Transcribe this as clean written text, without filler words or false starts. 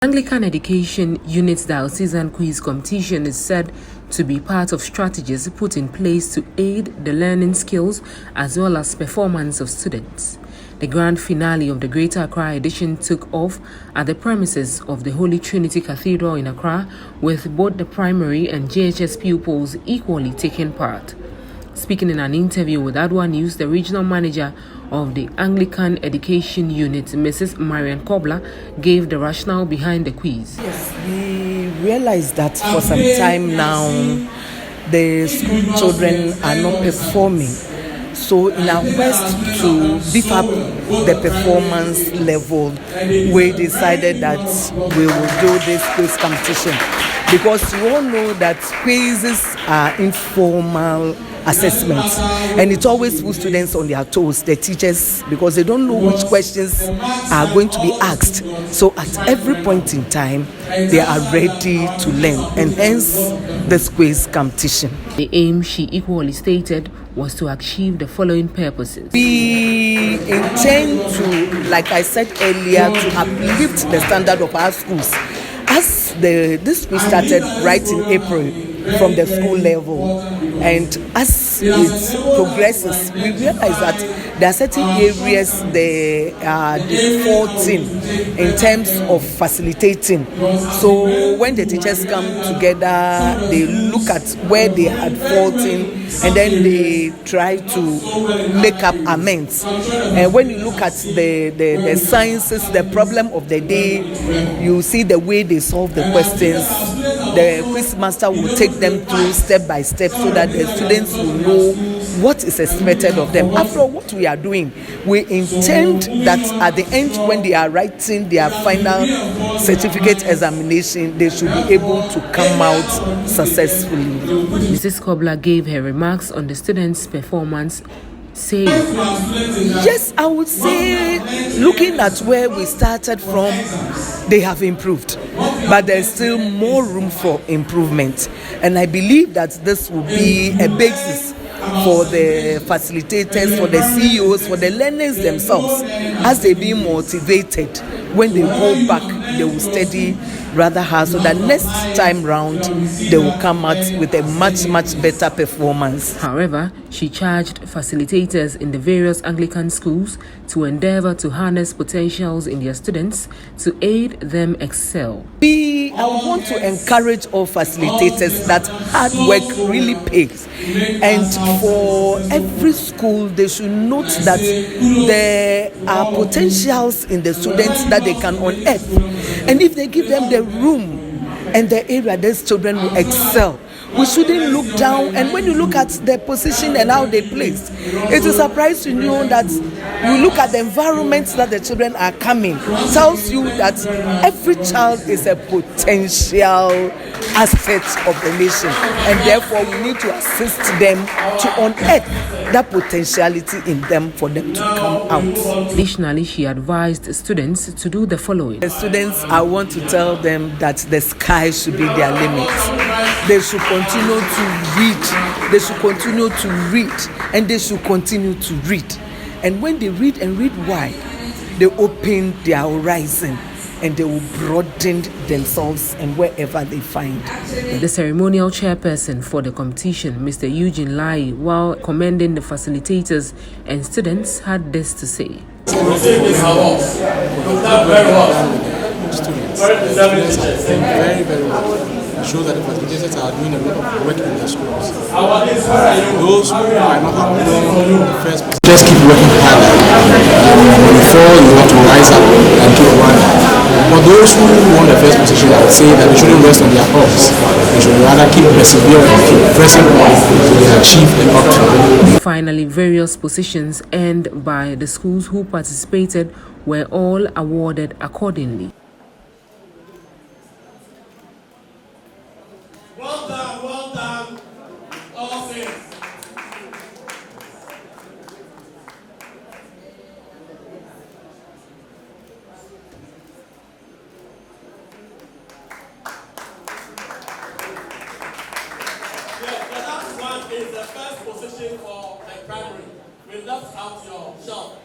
Anglican Education Unit's diocesan quiz competition is said to be part of strategies put in place to aid the learning skills as well as performance of students. The grand finale of the Greater Accra edition took off at the premises of the Holy Trinity Cathedral in Accra, with both the primary and JHS pupils equally taking part. Speaking in an interview with Adwa News, the regional manager of the Anglican Education Unit, Mrs. Marian Cobblah, gave the rationale behind the quiz. Yes, we realized that for some time now, the school children are not performing. So in our quest to beef up the performance level, we decided that we will do this quiz competition. Because you all know that quizzes are informal assessments, and it always puts students on their toes, the teachers, because they don't know which questions are going to be asked. So at every point in time, they are ready to learn, and hence this quiz competition. The aim, she equally stated, was to achieve the following purposes. We intend to, like I said earlier, to uplift the standard of our schools. As this quiz started right in April from the school level, and as it progresses, we realize that there are certain areas they are defaulting in terms of facilitating. So when the teachers come together, they look at where they had faulting, and then they try to make up amends. And when you look at the sciences, the problem of the day, you see the way they solve the questions. The quiz master will take them through step by step so that the students will know what is expected of them. After what we are doing, we intend that at the end, when they are writing their final certificate examination, they should be able to come out successfully. Mrs. Cobblah gave her remarks on the students' performance, saying, yes, I would say, looking at where we started from, they have improved, but there's still more room for improvement, and I believe that this will be a basis for the facilitators, for the CEOs, for the learners themselves. As they be motivated, when they go back, they will study rather hard, so that next time round they will come out with a much better performance. However, she charged facilitators in the various Anglican schools to endeavor to harness potentials in their students to aid them excel. I want to encourage all facilitators that hard work really pays, and for every school they should note that there are potentials in the students that they can unearth, and if they give them the room and the area, these children will excel. We shouldn't look down, and when you look at their position and how they place, it is a surprise to know that you look at the environment that the children are coming, tells you that every child is a potential asset of the nation, and therefore we need to assist them to unearth that potentiality in them for them to come out. Additionally, she advised students to do the following. The students, I want to tell them that the sky should be their limit. They should continue to read. They should continue to read, and they should continue to read. And when they read and read wide, they open their horizon, and they will broaden themselves and wherever they find. The ceremonial chairperson for the competition, Mr. Eugene Lai, while commending the facilitators and students, had this to say. Very well. It shows that the facilitators are doing a lot of work in their schools. Those who might not have done the first place, just keep working harder. Before you have to rise up and keep running. For those who won the first position, I would say that they shouldn't rest on their hopes. They should rather keep persevering, keep pressing on to achieve the optimum. Finally, various positions earned by the schools who participated were all awarded accordingly. Well done, all things. The last one is the first position for the primary. We left out your shelf.